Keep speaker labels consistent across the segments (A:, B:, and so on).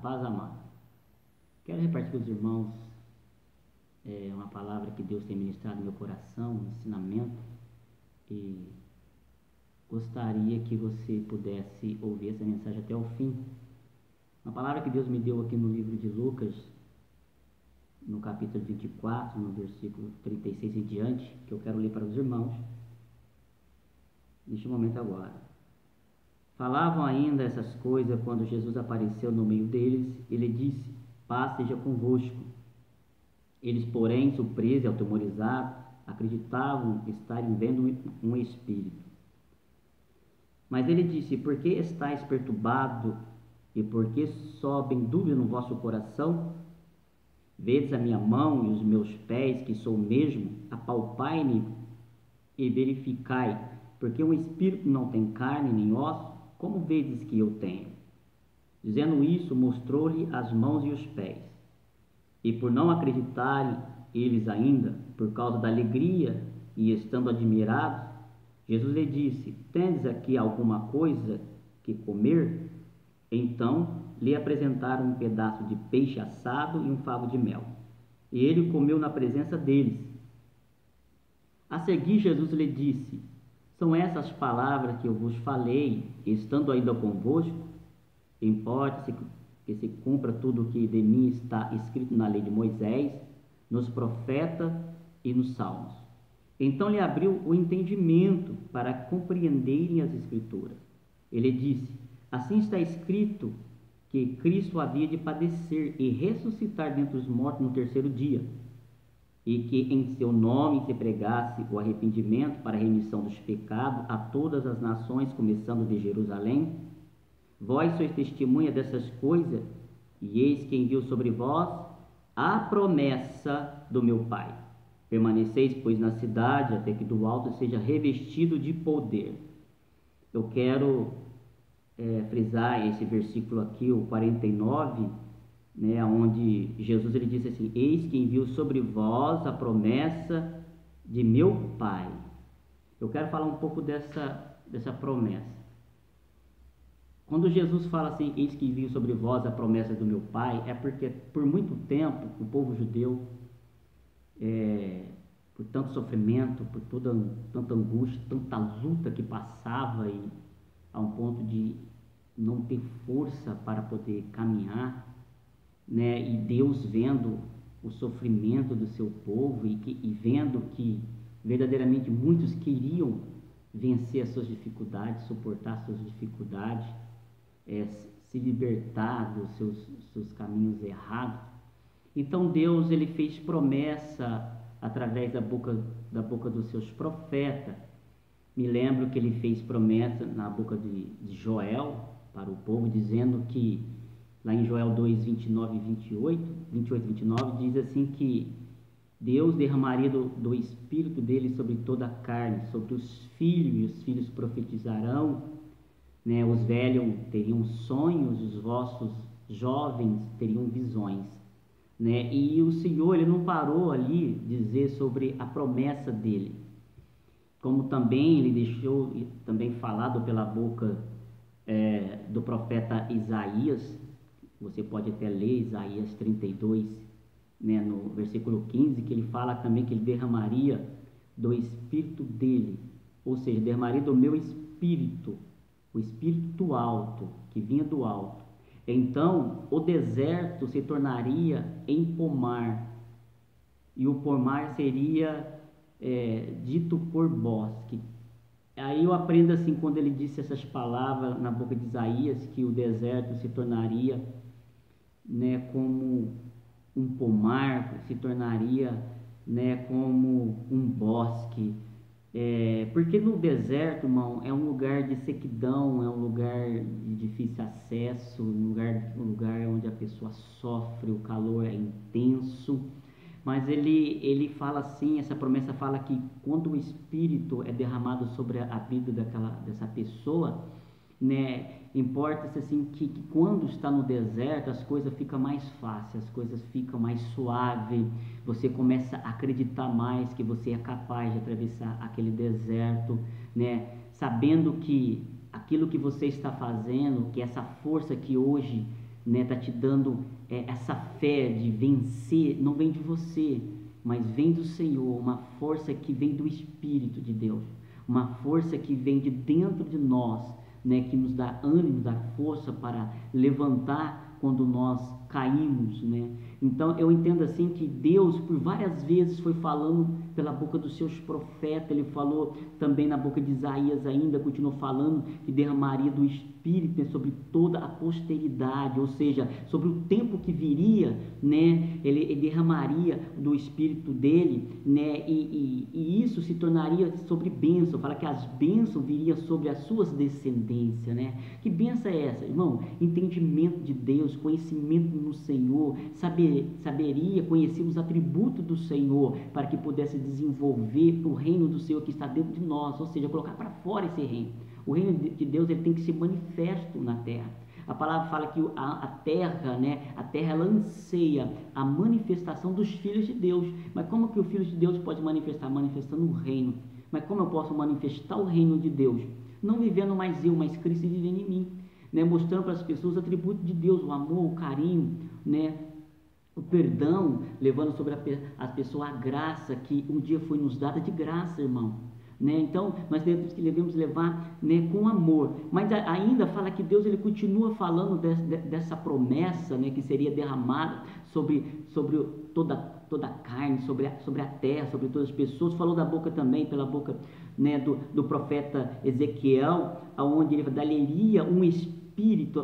A: paz, amado. Quero repartir com os irmãos uma palavra que Deus tem ministrado no meu coração, um ensinamento, e gostaria que você pudesse ouvir essa mensagem até o fim. Uma palavra que Deus me deu aqui no livro de Lucas, no capítulo 24, no versículo 36 em diante, que eu quero ler para os irmãos neste momento agora. Falavam ainda essas coisas quando Jesus apareceu no meio deles. Ele disse: paz seja convosco. Eles, porém, surpresos e atemorizados, acreditavam estarem vendo um espírito. Mas ele disse: por que estáis perturbados e por que sobem dúvida no vosso coração? Vedes a minha mão e os meus pés, que sou o mesmo? Apalpai-me e verificai, porque um espírito não tem carne nem osso, como vedes que eu tenho? Dizendo isso, mostrou-lhe as mãos e os pés. E por não acreditarem eles ainda, por causa da alegria e estando admirados, Jesus lhe disse: tendes aqui alguma coisa que comer? Então lhe apresentaram um pedaço de peixe assado e um favo de mel. E ele comeu na presença deles. A seguir, Jesus lhe disse: são essas palavras que eu vos falei, estando ainda convosco? Importa-se que se cumpra tudo o que de mim está escrito na lei de Moisés, nos profetas e nos salmos. Então lhe abriu o entendimento para compreenderem as Escrituras. Ele disse: assim está escrito que Cristo havia de padecer e ressuscitar dentre os mortos no terceiro dia, e que em seu nome se pregasse o arrependimento para a remissão dos pecados a todas as nações, começando de Jerusalém. Vós sois testemunha dessas coisas, e eis que envio sobre vós a promessa do meu Pai. Permaneceis, pois, na cidade, até que do alto seja revestido de poder. Eu quero frisar esse versículo aqui, o 49, onde Jesus ele disse assim: eis que envio sobre vós a promessa de meu Pai. Eu quero falar um pouco dessa promessa. Quando Jesus fala assim: eis que envio sobre vós a promessa do meu Pai, é porque por muito tempo o povo judeu, por tanto sofrimento, por tanta angústia, tanta luta que passava, e a um ponto de não ter força para poder caminhar, e Deus vendo o sofrimento do seu povo e vendo que verdadeiramente muitos queriam vencer as suas dificuldades, suportar as suas dificuldades, se libertar dos seus caminhos errados. Então Deus ele fez promessa através da boca dos seus profetas. Me lembro que ele fez promessa na boca de Joel para o povo, dizendo que lá em Joel 2, 29 e 28, 29, diz assim que Deus derramaria do Espírito dele sobre toda a carne, sobre os filhos, e os filhos profetizarão, os velhos teriam sonhos, os vossos jovens teriam visões. E o Senhor ele não parou ali de dizer sobre a promessa dele, como também ele deixou também falado pela boca do profeta Isaías. Você pode até ler Isaías 32, no versículo 15, que ele fala também que ele derramaria do Espírito dele, ou seja, derramaria do meu Espírito, o Espírito do alto, que vinha do alto. Então o deserto se tornaria em pomar, e o pomar seria dito por bosque. Aí eu aprendo assim, quando ele disse essas palavras na boca de Isaías, que o deserto se tornaria como um pomar, se tornaria como um bosque. Porque no deserto, irmão, é um lugar de sequidão, é um lugar de difícil acesso, um lugar onde a pessoa sofre, o calor é intenso. Mas ele fala assim, essa promessa fala que quando o Espírito é derramado sobre a vida dessa pessoa, importa-se assim que quando está no deserto as coisas ficam mais fáceis, as coisas ficam mais suaves, você começa a acreditar mais que você é capaz de atravessar aquele deserto, sabendo que aquilo que você está fazendo, que essa força que hoje né, tá te dando essa fé de vencer, não vem de você, mas vem do Senhor, uma força que vem do Espírito de Deus, uma força que vem de dentro de nós, né, que nos dá ânimo, dá força para levantar quando nós caímos, né? Então eu entendo assim que Deus por várias vezes foi falando pela boca dos seus profetas. Ele falou também na boca de Isaías, ainda continuou falando que derramaria do Espírito, né, sobre toda a posteridade, ou seja, sobre o tempo que viria, né? Ele derramaria do Espírito dele, né? E isso se tornaria sobre bênção. Fala que as bênçãos viriam sobre as suas descendências, né? Que bênção é essa, irmão? Entendimento de Deus, conhecimento no Senhor, saberia conhecer os atributos do Senhor, para que pudesse desenvolver o reino do Senhor que está dentro de nós, ou seja, colocar para fora esse reino. O reino de Deus, ele tem que ser manifesto na terra. A palavra fala que a terra, né, a terra ela anseia a manifestação dos filhos de Deus. Mas como que o filho de Deus pode manifestar? Manifestando o reino. Mas como eu posso manifestar o reino de Deus? Não vivendo mais eu, mas Cristo vivendo em mim, né, mostrando para as pessoas os atributos de Deus, o amor, o carinho, né, o perdão, levando sobre as pessoas a graça que um dia foi nos dada de graça, irmão, né? Então nós devemos levar, né, com amor. Mas ainda fala que Deus, ele continua falando dessa promessa, né, que seria derramada sobre toda a carne, sobre a terra, sobre todas as pessoas. Falou da boca também, pela boca, né, do profeta Ezequiel, aonde ele daria um espírito,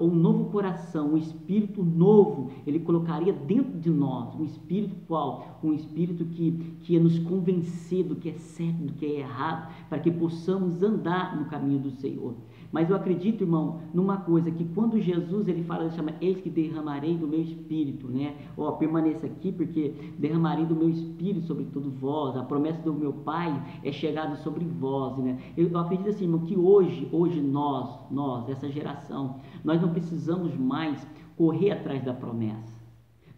A: um novo coração, um espírito novo, ele colocaria dentro de nós. Um espírito qual? Um espírito que ia nos convencer do que é certo, do que é errado, para que possamos andar no caminho do Senhor. Mas eu acredito, irmão, numa coisa, que quando Jesus, ele fala, ele chama, eis que derramarei do meu espírito, né? Ó, permaneça aqui, porque derramarei do meu espírito sobre todos vós. A promessa do meu Pai é chegada sobre vós, né? Eu acredito assim, irmão, que hoje nós, essa geração, nós não precisamos mais correr atrás da promessa.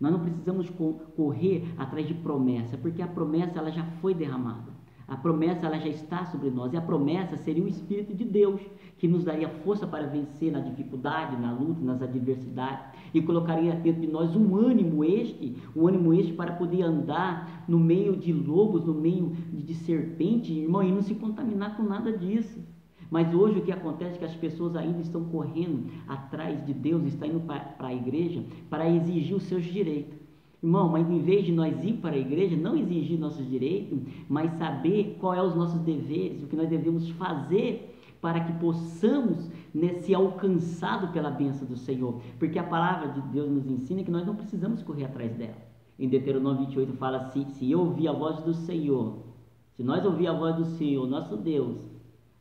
A: Nós não precisamos correr atrás de promessa, porque a promessa, ela já foi derramada. A promessa, ela já está sobre nós, e a promessa seria o Espírito de Deus, que nos daria força para vencer na dificuldade, na luta, nas adversidades, e colocaria dentro de nós um ânimo este para poder andar no meio de lobos, no meio de serpente, irmão, e não se contaminar com nada disso. Mas hoje o que acontece é que as pessoas ainda estão correndo atrás de Deus, estão indo para a igreja para exigir os seus direitos. Irmão, mas em vez de nós ir para a igreja, não exigir nossos direitos, mas saber qual é os nossos deveres, o que nós devemos fazer para que possamos, né, ser alcançados pela bênção do Senhor. Porque a palavra de Deus nos ensina que nós não precisamos correr atrás dela. Em Deuteronômio 28 fala assim, se eu ouvir a voz do Senhor, se nós ouvir a voz do Senhor, nosso Deus,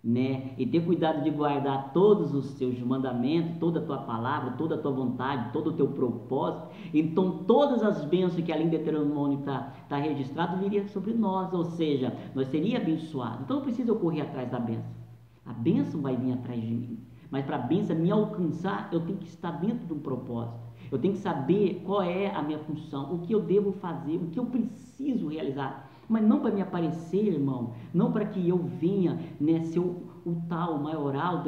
A: né, e ter cuidado de guardar todos os seus mandamentos, toda a tua palavra, toda a tua vontade, todo o teu propósito, então todas as bênçãos que ali em Deuteronômio está registrado viriam sobre nós, ou seja, nós seríamos abençoados. Então não precisa eu correr atrás da bênção, a bênção vai vir atrás de mim, mas para a bênção me alcançar, eu tenho que estar dentro de um propósito, eu tenho que saber qual é a minha função, o que eu devo fazer, o que eu preciso realizar. Mas não para me aparecer, irmão, não para que eu venha, né, ser o tal maioral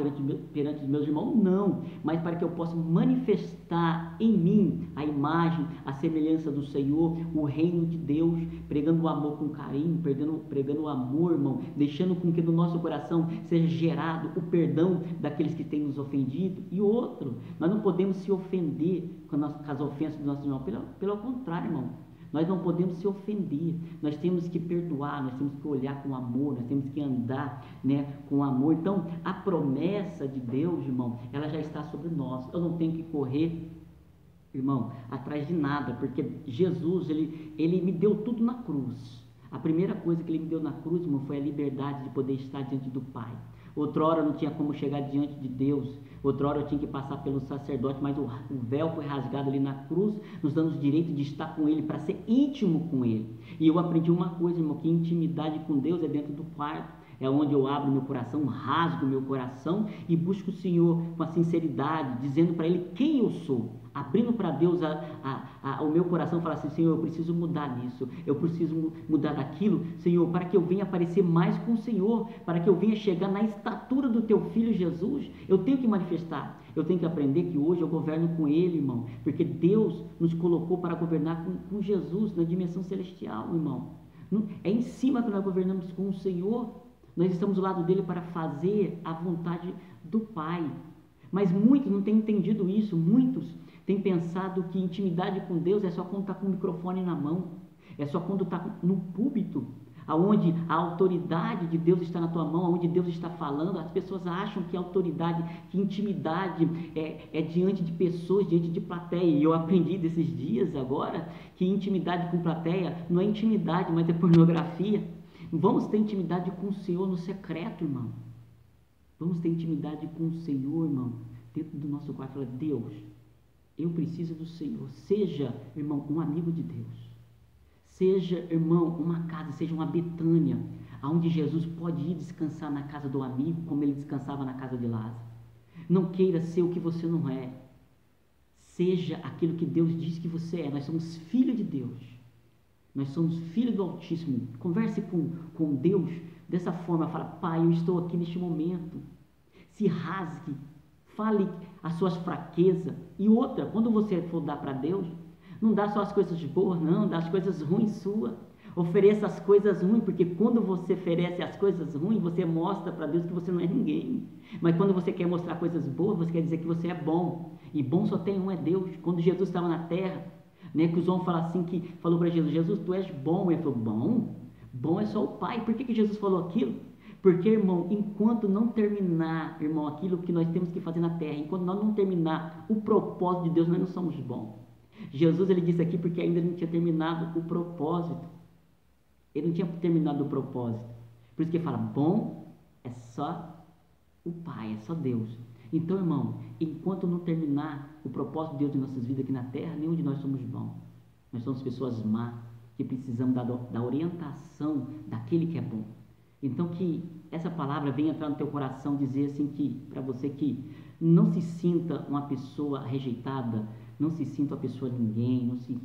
A: perante os meus irmãos, não, mas para que eu possa manifestar em mim a imagem, a semelhança do Senhor, o reino de Deus, pregando o amor com carinho, pregando o amor, irmão, deixando com que no nosso coração seja gerado o perdão daqueles que têm nos ofendido. E outro, nós não podemos se ofender com as ofensas do nosso irmão, pelo contrário, irmão. Nós não podemos se ofender, nós temos que perdoar, nós temos que olhar com amor, nós temos que andar, né, com amor. Então, a promessa de Deus, irmão, ela já está sobre nós. Eu não tenho que correr, irmão, atrás de nada, porque Jesus, ele me deu tudo na cruz. A primeira coisa que ele me deu na cruz, irmão, foi a liberdade de poder estar diante do Pai. Outrora não tinha como chegar diante de Deus, outrora eu tinha que passar pelo sacerdote, mas o véu foi rasgado ali na cruz, nos dando o direito de estar com Ele, para ser íntimo com Ele. E eu aprendi uma coisa, irmão, que intimidade com Deus é dentro do quarto, é onde eu abro meu coração, rasgo meu coração e busco o Senhor com a sinceridade, dizendo para Ele quem eu sou, abrindo para Deus o meu coração, falar assim: Senhor, eu preciso mudar nisso, eu preciso mudar daquilo, Senhor, para que eu venha parecer mais com o Senhor, para que eu venha chegar na estatura do Teu Filho Jesus. Eu tenho que manifestar, eu tenho que aprender que hoje eu governo com Ele, irmão, porque Deus nos colocou para governar com Jesus na dimensão celestial, irmão. É em cima que nós governamos com o Senhor, nós estamos do lado dele para fazer a vontade do Pai. Mas muitos não têm entendido isso, muitos têm pensado que intimidade com Deus é só quando está com o microfone na mão, é só quando está no púlpito, aonde a autoridade de Deus está na tua mão, aonde Deus está falando. As pessoas acham que autoridade, que intimidade é diante de pessoas, diante de plateia, e eu aprendi desses dias agora, que intimidade com plateia não é intimidade, mas é pornografia. Vamos ter intimidade com o Senhor no secreto, irmão. Vamos ter intimidade com o Senhor, irmão, dentro do nosso quarto. Fala: Deus, eu preciso do Senhor. Seja, irmão, um amigo de Deus. Seja, irmão, uma casa, seja uma Betânia, onde Jesus pode ir descansar na casa do amigo, como ele descansava na casa de Lázaro. Não queira ser o que você não é. Seja aquilo que Deus diz que você é. Nós somos filhos de Deus. Nós somos filhos do Altíssimo. Converse com Deus dessa forma. Fala: Pai, eu estou aqui neste momento. Se rasgue. Fale as suas fraquezas. E outra, quando você for dar para Deus, não dá só as coisas boas, não. Dá as coisas ruins suas. Ofereça as coisas ruins, porque quando você oferece as coisas ruins, você mostra para Deus que você não é ninguém. Mas quando você quer mostrar coisas boas, você quer dizer que você é bom. E bom só tem um, é Deus. Quando Jesus estava na terra, né, que os homens falam assim, que falou para Jesus: Jesus, tu és bom. Ele falou: bom? Bom é só o Pai. Por que Jesus falou aquilo? Porque, irmão, enquanto não terminar, irmão, aquilo que nós temos que fazer na terra, enquanto nós não terminar o propósito de Deus, nós não somos bons. Jesus, ele disse aqui porque ainda não tinha terminado o propósito. Ele não tinha terminado o propósito. Por isso que ele fala: bom é só o Pai, é só Deus. Então, irmão, enquanto não terminar o propósito de Deus em nossas vidas aqui na terra, nenhum de nós somos bons. Nós somos pessoas más, que precisamos da orientação daquele que é bom. Então, que essa palavra venha entrar no teu coração, dizer assim, que para você, que não se sinta uma pessoa rejeitada, não se sinta uma pessoa ninguém, não se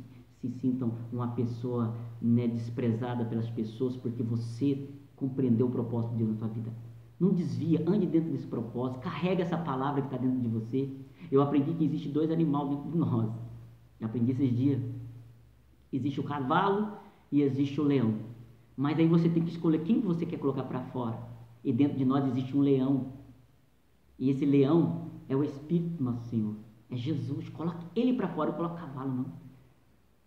A: sintam uma pessoa, né, desprezada pelas pessoas, porque você compreendeu o propósito de Deus na tua vida. Não desvia, ande dentro desse propósito, carrega essa palavra que está dentro de você. Eu aprendi que existe 2 animais dentro de nós. Eu aprendi esses dias. Existe o cavalo e existe o leão. Mas aí você tem que escolher quem você quer colocar para fora. E dentro de nós existe um leão. E esse leão é o Espírito do nosso Senhor. É Jesus. Coloque ele para fora. Não coloque o cavalo, não.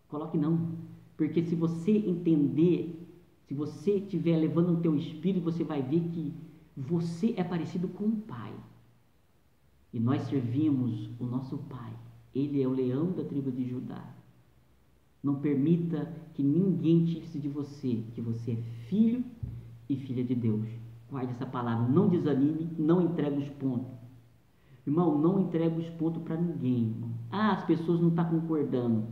A: Coloque não. Porque se você entender, se você estiver levando no teu espírito, você vai ver que você é parecido com o Pai. E nós servimos o nosso Pai. Ele é o leão da tribo de Judá. Não permita que ninguém tire de você, que você é filho e filha de Deus. Guarde essa palavra. Não desanime, não entregue os pontos. Irmão, não entregue os pontos para ninguém. Irmão. As pessoas não estão concordando.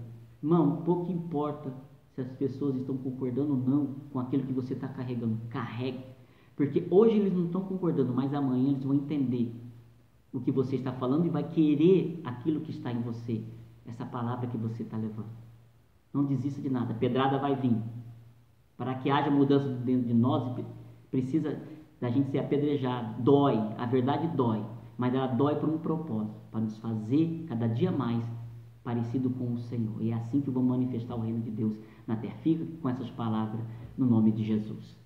A: Irmão, pouco importa se as pessoas estão concordando ou não com aquilo que você está carregando. Carregue. Porque hoje eles não estão concordando, mas amanhã eles vão entender o que você está falando e vai querer aquilo que está em você, essa palavra que você está levando. Não desista de nada, pedrada vai vir. Para que haja mudança dentro de nós, precisa da gente ser apedrejado. Dói, a verdade dói, mas ela dói por um propósito, para nos fazer cada dia mais parecido com o Senhor. E é assim que vamos manifestar o reino de Deus na terra. Fica com essas palavras no nome de Jesus.